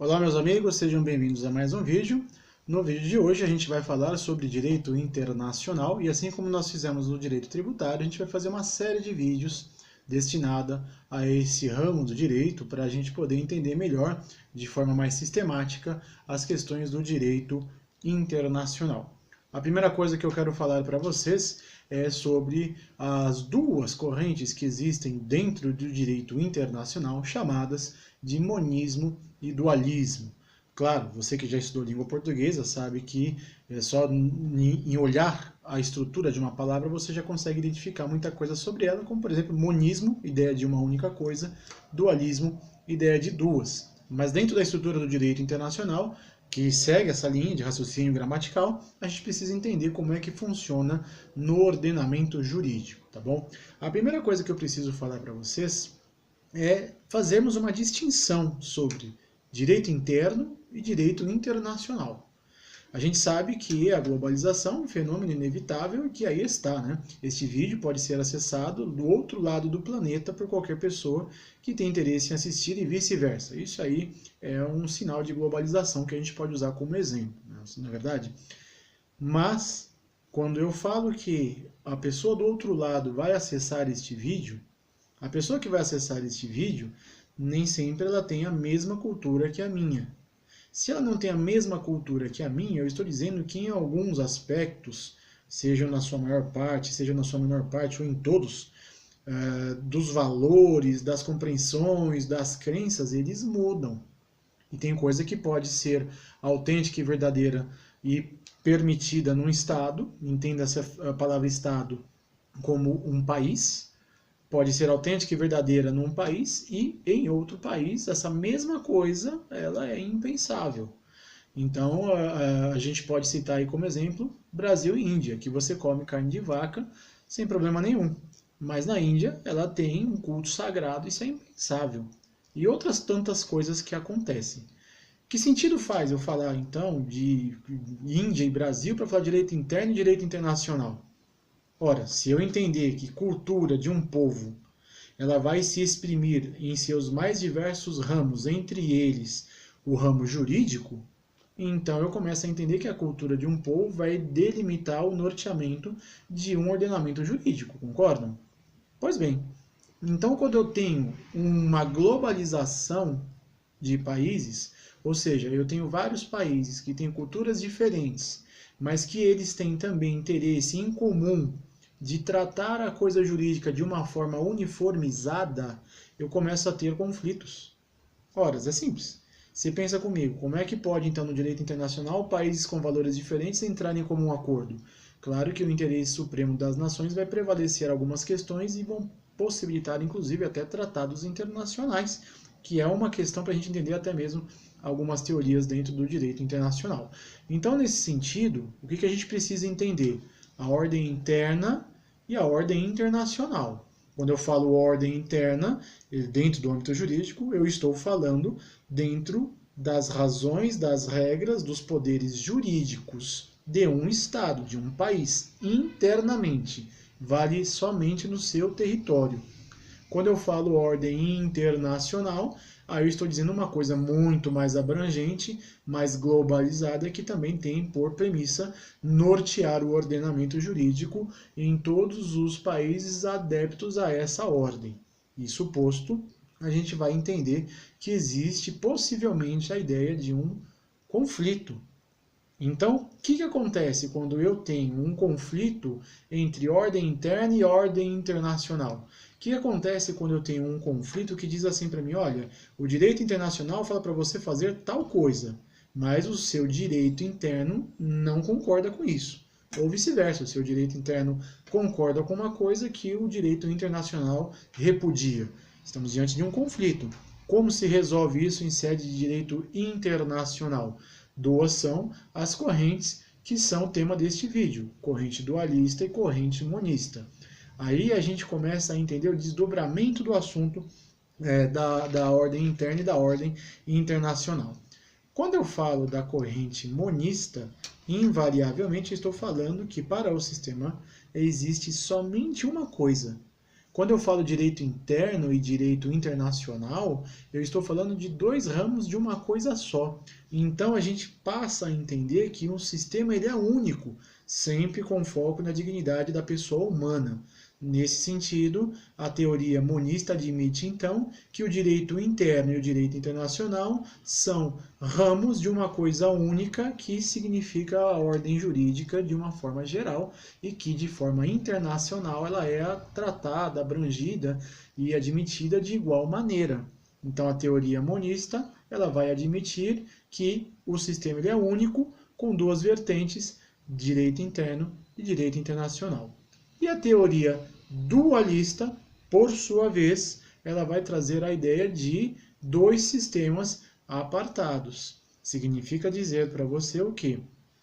Olá meus amigos, sejam bem-vindos a mais um vídeo. No vídeo de hoje a gente vai falar sobre direito internacional e assim como nós fizemos no direito tributário, a gente vai fazer uma série de vídeos destinada a esse ramo do direito para a gente poder entender melhor, de forma mais sistemática, as questões do direito internacional. A primeira coisa que eu quero falar para vocês é sobre as duas correntes que existem dentro do direito internacional, chamadas de monismo e dualismo. Claro, você que já estudou língua portuguesa sabe que só em olhar a estrutura de uma palavra você já consegue identificar muita coisa sobre ela, como por exemplo monismo, ideia de uma única coisa, dualismo, ideia de duas. Mas dentro da estrutura do direito internacional, que segue essa linha de raciocínio gramatical, a gente precisa entender como é que funciona no ordenamento jurídico, tá bom? A primeira coisa que eu preciso falar para vocês é fazermos uma distinção sobre direito interno e direito internacional. A gente sabe que a globalização é um fenômeno inevitável e que aí está, né? Este vídeo pode ser acessado do outro lado do planeta por qualquer pessoa que tem interesse em assistir e vice-versa. Isso aí é um sinal de globalização que a gente pode usar como exemplo, né? Não é verdade? Mas, quando eu falo que a pessoa do outro lado vai acessar este vídeo, a pessoa que vai acessar este vídeo, nem sempre ela tem a mesma cultura que a minha. Se ela não tem a mesma cultura que a minha, eu estou dizendo que em alguns aspectos, seja na sua maior parte, seja na sua menor parte, ou em todos, dos valores, das compreensões, das crenças, eles mudam. E tem coisa que pode ser autêntica e verdadeira e permitida num Estado, entenda-se a palavra Estado como um país, pode ser autêntica e verdadeira num país e em outro país essa mesma coisa ela é impensável. Então a gente pode citar aí como exemplo Brasil e Índia, que você come carne de vaca sem problema nenhum. Mas na Índia ela tem um culto sagrado, isso é impensável. E outras tantas coisas que acontecem. Que sentido faz eu falar então de Índia e Brasil para falar de direito interno e direito internacional? Ora, se eu entender que cultura de um povo ela vai se exprimir em seus mais diversos ramos, entre eles o ramo jurídico, então eu começo a entender que a cultura de um povo vai delimitar o norteamento de um ordenamento jurídico, concordam? Pois bem, então quando eu tenho uma globalização de países, ou seja, eu tenho vários países que têm culturas diferentes, mas que eles têm também interesse em comum de tratar a coisa jurídica de uma forma uniformizada, eu começo a ter conflitos. Ora, é simples. Você pensa comigo, como é que pode, então, no direito internacional, países com valores diferentes entrarem em comum acordo? Claro que o interesse supremo das nações vai prevalecer algumas questões e vão possibilitar, inclusive, até tratados internacionais, que é uma questão para a gente entender até mesmo algumas teorias dentro do direito internacional. Então, nesse sentido, o que a gente precisa entender? A ordem interna e a ordem internacional. Quando eu falo ordem interna, dentro do âmbito jurídico, eu estou falando dentro das razões, das regras, dos poderes jurídicos de um Estado, de um país, internamente. Vale somente no seu território. Quando eu falo ordem internacional, aí eu estou dizendo uma coisa muito mais abrangente, mais globalizada, que também tem por premissa nortear o ordenamento jurídico em todos os países adeptos a essa ordem. Isso posto, a gente vai entender que existe possivelmente a ideia de um conflito. Então, o que acontece quando eu tenho um conflito entre ordem interna e ordem internacional? O que acontece quando eu tenho um conflito que diz assim para mim, olha, o direito internacional fala para você fazer tal coisa, mas o seu direito interno não concorda com isso. Ou vice-versa, o seu direito interno concorda com uma coisa que o direito internacional repudia. Estamos diante de um conflito. Como se resolve isso em sede de direito internacional? Doação às correntes que são o tema deste vídeo, corrente dualista e corrente monista. Aí a gente começa a entender o desdobramento do assunto da ordem interna e da ordem internacional. Quando eu falo da corrente monista, invariavelmente estou falando que para o sistema existe somente uma coisa. Quando eu falo direito interno e direito internacional, eu estou falando de dois ramos de uma coisa só. Então a gente passa a entender que um sistema ele é único, sempre com foco na dignidade da pessoa humana. Nesse sentido, a teoria monista admite, então, que o direito interno e o direito internacional são ramos de uma coisa única que significa a ordem jurídica de uma forma geral e que, de forma internacional, ela é tratada, abrangida e admitida de igual maneira. Então, a teoria monista ela vai admitir que o sistema ele é único, com duas vertentes, direito interno e direito internacional. E a teoria dualista, por sua vez, ela vai trazer a ideia de dois sistemas apartados. Significa dizer para você o quê?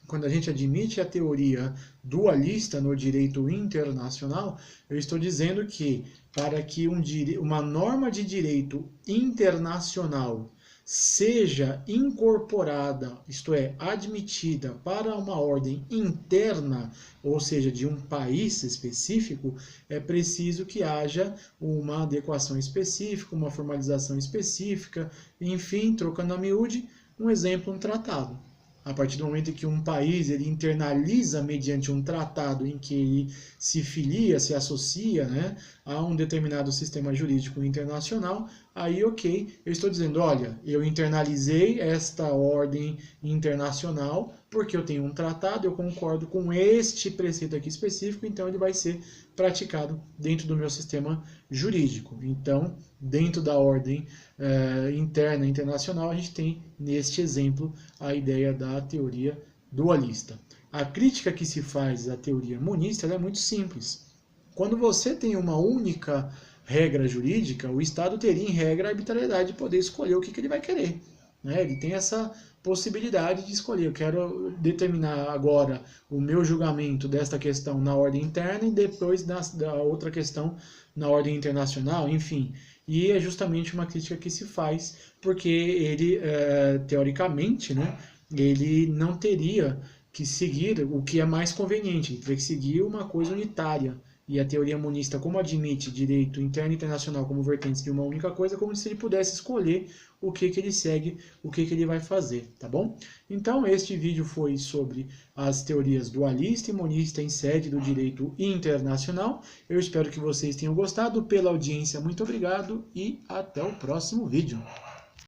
Quando a gente admite a teoria dualista no direito internacional, eu estou dizendo que para que uma norma de direito internacional seja incorporada, isto é, admitida para uma ordem interna, ou seja, de um país específico, é preciso que haja uma adequação específica, uma formalização específica, enfim, trocando a miúde, um exemplo, um tratado. A partir do momento em que um país ele internaliza mediante um tratado em que ele se filia, se associa, né, a um determinado sistema jurídico internacional, aí ok, eu estou dizendo, olha, eu internalizei esta ordem internacional porque eu tenho um tratado, eu concordo com este preceito aqui específico, então ele vai ser praticado dentro do meu sistema jurídico. Então, dentro da ordem interna internacional, a gente tem, neste exemplo, a ideia da teoria dualista. A crítica que se faz à teoria monista é muito simples. Quando você tem uma única regra jurídica, o Estado teria, em regra, a arbitrariedade de poder escolher o que ele vai querer. Né? Ele tem essa possibilidade de escolher. Eu quero determinar agora o meu julgamento desta questão na ordem interna e depois da outra questão na ordem internacional, enfim. E é justamente uma crítica que se faz, porque ele, teoricamente, né, ele não teria que seguir o que é mais conveniente, ele teria que seguir uma coisa unitária. E a teoria monista, como admite direito interno e internacional como vertentes de uma única coisa, como se ele pudesse escolher o que ele segue, o que ele vai fazer, tá bom? Então, este vídeo foi sobre as teorias dualista e monista em sede do direito internacional. Eu espero que vocês tenham gostado. Pela audiência, muito obrigado e até o próximo vídeo.